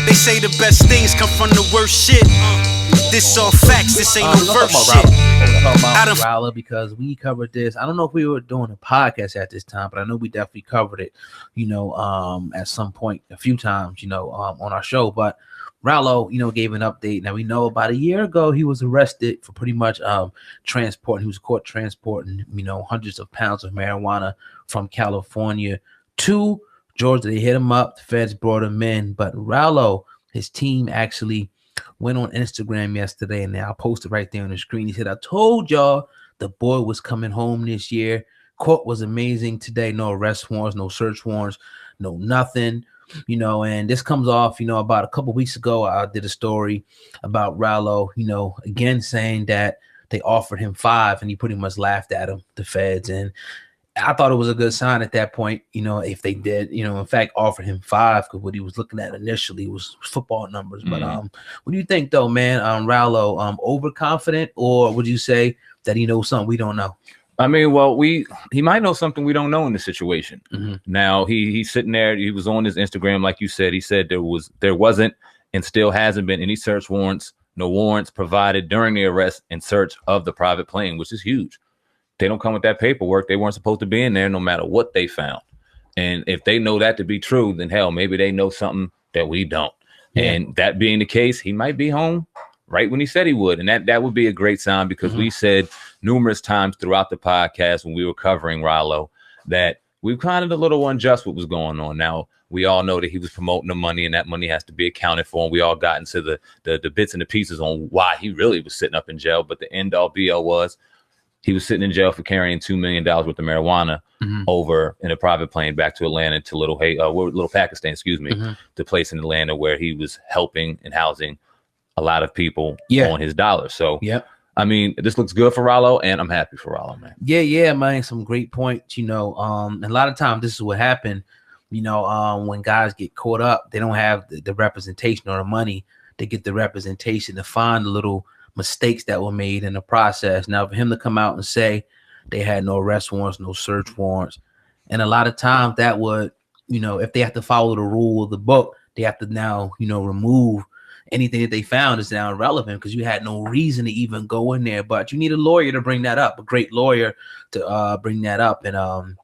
They say the best things come from the worst shit. This all facts, this ain't no verse shit. Ralo, because we covered this. I don't know if we were doing a podcast at this time, but I know we definitely covered it, at some point a few times, on our show. But Ralo, gave an update. Now we know about a year ago he was arrested for pretty much transporting. He was caught transporting, hundreds of pounds of marijuana from California to Georgia. They hit him up. The feds brought him in. But Ralo, his team actually went on Instagram yesterday, and I'll post it right there on the screen. He said, I told y'all the boy was coming home this year. Court was amazing today. No arrest warrants, no search warrants, no nothing. And this comes off, about a couple weeks ago, I did a story about Ralo, again saying that they offered him 5 and he pretty much laughed at him, the feds. And I thought it was a good sign at that point, if they did, in fact, offered him 5, because what he was looking at initially was football numbers. But what do you think, though, man? Ralo, overconfident, or would you say that he knows something we don't know? I mean, well, he might know something we don't know in this situation. Now he's sitting there. He was on his Instagram, like you said. He said there wasn't and still hasn't been any search warrants, no warrants provided during the arrest and search of the private plane, which is huge. They don't come with that paperwork. They weren't supposed to be in there no matter what they found. And if they know that to be true, then hell, maybe they know something that we don't. Yeah. And that being the case, he might be home right when he said he would. And that would be a great sign, because we said numerous times throughout the podcast when we were covering Ralo that we kind of a little unjust what was going on. Now, we all know that he was promoting the money, and that money has to be accounted for. And we all got into the bits and the pieces on why he really was sitting up in jail. But the end all be all was, he was sitting in jail for carrying $2 million worth of marijuana over in a private plane back to Atlanta, to Little Pakistan, to place in Atlanta, where he was helping and housing a lot of people on his dollars. So, I mean, this looks good for Ralo, and I'm happy for Ralo, man. Yeah, man. Some great points, and a lot of times this is what happened, when guys get caught up, they don't have the representation or the money. They get the representation to find the little mistakes that were made in the process. Now, for him to come out and say they had no arrest warrants, no search warrants, and a lot of times that would, if they have to follow the rule of the book, they have to now, remove anything that they found is now irrelevant, because you had no reason to even go in there. But you need a lawyer to bring that up, a great lawyer to bring that up. And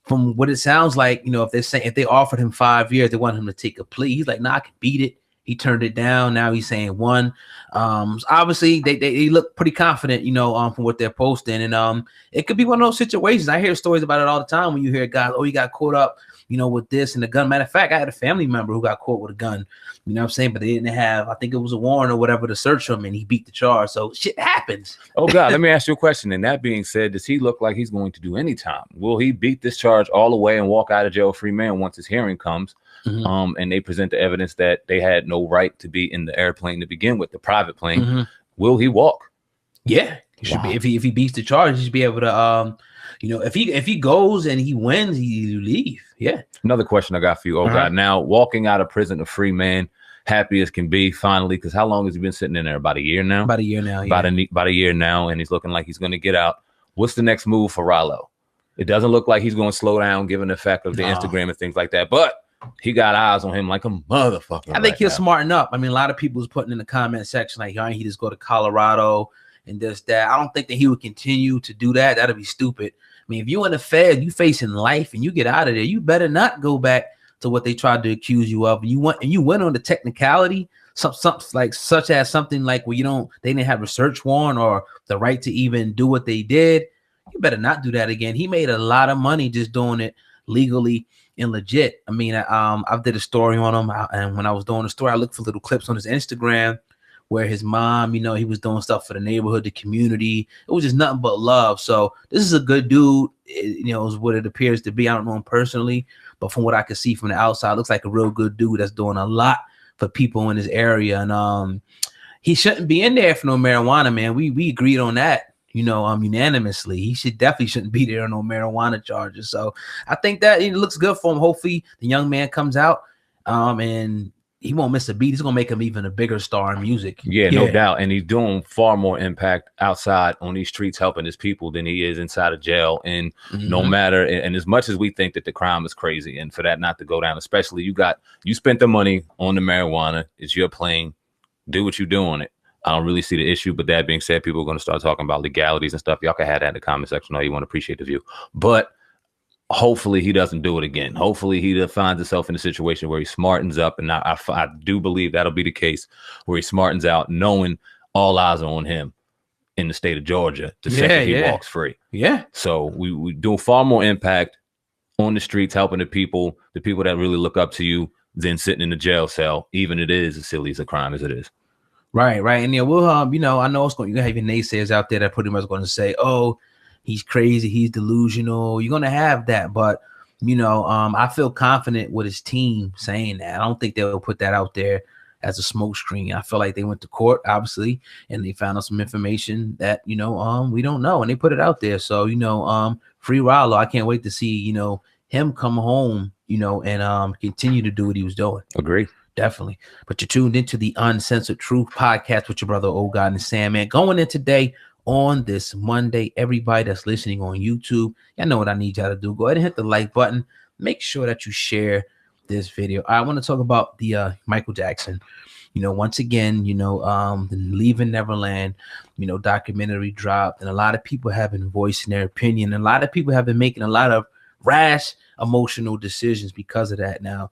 from what it sounds like, if they offered him 5 years, they want him to take a plea. He's like, nah, I can beat it. He turned it down. Now he's saying 1. Obviously, they look pretty confident, from what they're posting. And it could be one of those situations. I hear stories about it all the time when you hear guys, oh, he got caught up, with this and the gun. Matter of fact, I had a family member who got caught with a gun, what I'm saying? But they didn't have, I think it was a warrant or whatever to search him, and he beat the charge. So shit happens. Oh, God, let me ask you a question. And that being said, does he look like he's going to do any time? Will he beat this charge all the way and walk out of jail a free man once his hearing comes? And they present the evidence that they had no right to be in the airplane to begin with, the private plane. Will he walk? Yeah, he should be. If he beats the charge, he should be able to. If he goes and he wins, he leave. Yeah. Another question I got for you. Oh God! Now walking out of prison a free man, happy as can be, finally. Because how long has he been sitting in there? About a year now. About a year now. Yeah. About a year now, and he's looking like he's going to get out. What's the next move for Ralo? It doesn't look like he's going to slow down, given the fact of the Instagram and things like that. But he got eyes on him like a motherfucker. I think he'll smarten up. I mean, a lot of people was putting in the comment section like, he just go to Colorado and this, that. I don't think that he would continue to do that. That'd be stupid. I mean, if you in the Fed, you facing life and you get out of there, you better not go back to what they tried to accuse you of. And you went on the technicality, something like such as something like where they didn't have a search warrant or the right to even do what they did. You better not do that again. He made a lot of money just doing it legally and legit. I mean, I did a story on him, and when I was doing the story, I looked for little clips on his Instagram where his mom, he was doing stuff for the neighborhood, the community. It was just nothing but love. So this is a good dude, is what it appears to be. I don't know him personally, but from what I could see from the outside, it looks like a real good dude that's doing a lot for people in his area. And he shouldn't be in there for no marijuana, man. We agreed on that, unanimously. He definitely shouldn't be there on no marijuana charges. So I think that it looks good for him. Hopefully the young man comes out and he won't miss a beat. He's gonna make him even a bigger star in music. Yeah, no doubt. And he's doing far more impact outside on these streets helping his people than he is inside of jail. And no matter, and as much as we think that the crime is crazy and for that not to go down, especially you spent the money on the marijuana, it's your plane, do what you do on it. I don't really see the issue. But that being said, people are going to start talking about legalities and stuff. Y'all can have that in the comment section. Or you want to appreciate the view. But hopefully he doesn't do it again. Hopefully he finds himself in a situation where he smartens up. And I do believe that'll be the case, where he smartens out, knowing all eyes are on him in the state of Georgia the second he walks free. Yeah. So we do far more impact on the streets, helping the people that really look up to you, than sitting in the jail cell, even it is as silly as a crime as it is. Right. And yeah, we'll you know, I know you're gonna have your naysayers out there that pretty much going to say, oh, he's crazy, he's delusional. You're gonna have that, but you know, I feel confident with his team saying that. I don't think they'll put that out there as a smoke screen. I feel like they went to court, obviously, and they found out some information that, you know, we don't know, and they put it out there. So, you know, free Ralo. I can't wait to see, you know, him come home, you know, and continue to do what he was doing. Agree. Definitely. But you're tuned into the Uncensored Truth podcast with your brother, Old God and Sandman. Going in today on this Monday, everybody that's listening on YouTube, y'all know what I need y'all to do. Go ahead and hit the like button. Make sure that you share this video. I want to talk about the Michael Jackson. You know, once again, you know, the Leaving Neverland, you know, documentary dropped, and a lot of people have been voicing their opinion. And a lot of people have been making a lot of rash, emotional decisions because of that. Now,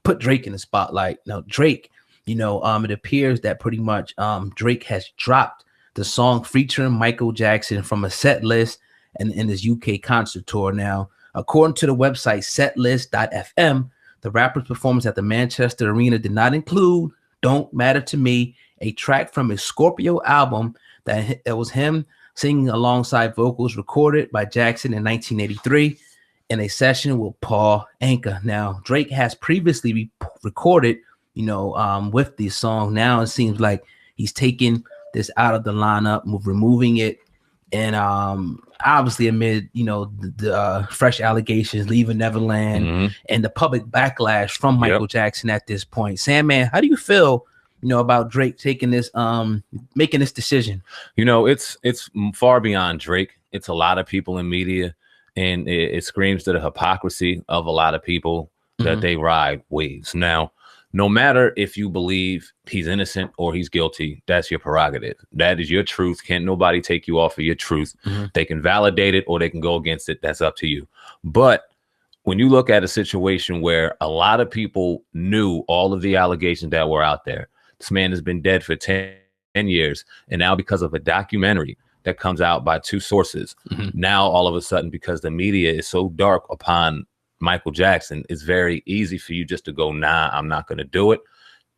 put Drake in the spotlight. Now, Drake, you know, it appears that pretty much Drake has dropped the song featuring Michael Jackson from a set list and in his UK concert tour. Now, according to the website setlist.fm, the rapper's performance at the Manchester Arena did not include Don't Matter to Me, a track from his Scorpio album that was him singing alongside vocals recorded by Jackson in 1983 in a session with Paul Anka. Now, Drake has previously recorded, you know, with this song. Now it seems like he's taking this out of the lineup, removing it, and obviously amid, you know, the fresh allegations, Leaving Neverland, and the public backlash from Michael Jackson at this point. Sandman, how do you feel, you know, about Drake taking this, making this decision? You know, it's far beyond Drake. It's a lot of people in media, and it screams to the hypocrisy of a lot of people that they ride waves. Now, no matter if you believe he's innocent or he's guilty, that's your prerogative. That is your truth. Can't nobody take you off of your truth. They can validate it or they can go against it. That's up to you. But when you look at a situation where a lot of people knew all of the allegations that were out there, this man has been dead for 10 years. And now because of a documentary that comes out by two sources, now all of a sudden, because the media is so dark upon Michael Jackson, it's very easy for you just to go, nah, I'm not going to do it.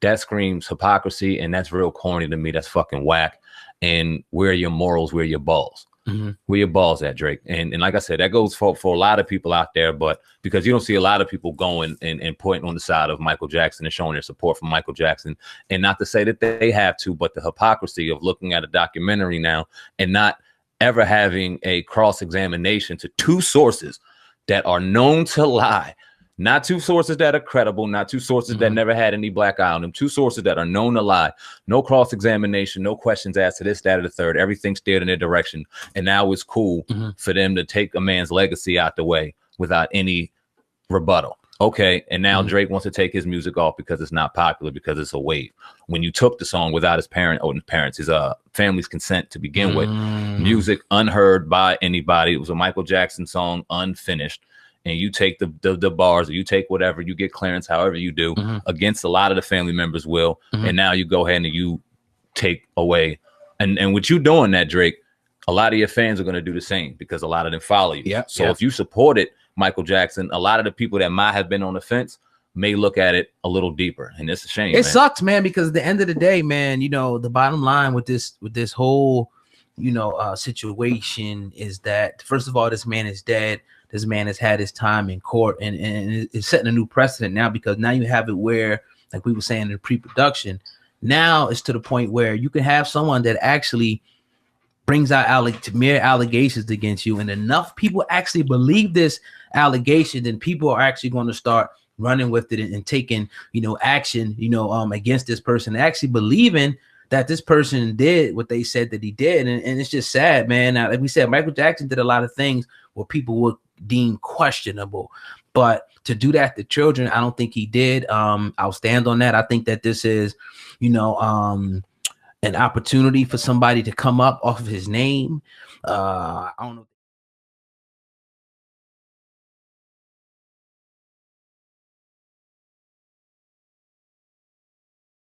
That screams hypocrisy, and that's real corny to me. That's fucking whack. And where are your morals? Where are your balls? Where your balls at, Drake? And like I said, that goes for a lot of people out there, but because you don't see a lot of people going and pointing on the side of Michael Jackson and showing their support for Michael Jackson. And not to say that they have to, but the hypocrisy of looking at a documentary now and not ever having a cross-examination to two sources that are known to lie, not two sources that are credible, not two sources that never had any black eye on them, two sources that are known to lie, no cross-examination, no questions asked to this, that, or the third, everything steered in their direction. And now it's cool for them to take a man's legacy out the way without any rebuttal. Okay, and now Drake wants to take his music off because it's not popular, because it's a wave. When you took the song without his his family's consent to begin with, music unheard by anybody. It was a Michael Jackson song, unfinished, and you take the bars, or you take whatever, you get clearance, however you do, against a lot of the family members will, and now you go ahead and you take away, and with you doing that, Drake, a lot of your fans are going to do the same because a lot of them follow you. So if you supported Michael Jackson, a lot of the people that might have been on the fence may look at it a little deeper, and it's a shame. It sucks, man, because at the end of the day, man, you know, the bottom line with this whole, you know, situation is that, first of all, this man is dead. This man has had his time in court, and it's setting a new precedent now, because now you have it where, like we were saying in pre-production, now it's to the point where you can have someone that actually brings out mere allegations against you, and enough people actually believe this allegation, then people are actually going to start running with it and taking, action, against this person, actually believing that this person did what they said that he did. And it's just sad, man. Now, like we said, Michael Jackson did a lot of things where people would deem questionable, but to do that to children, I don't think he did. I'll stand on that. I think that this is, an opportunity for somebody to come up off of his name. I don't know.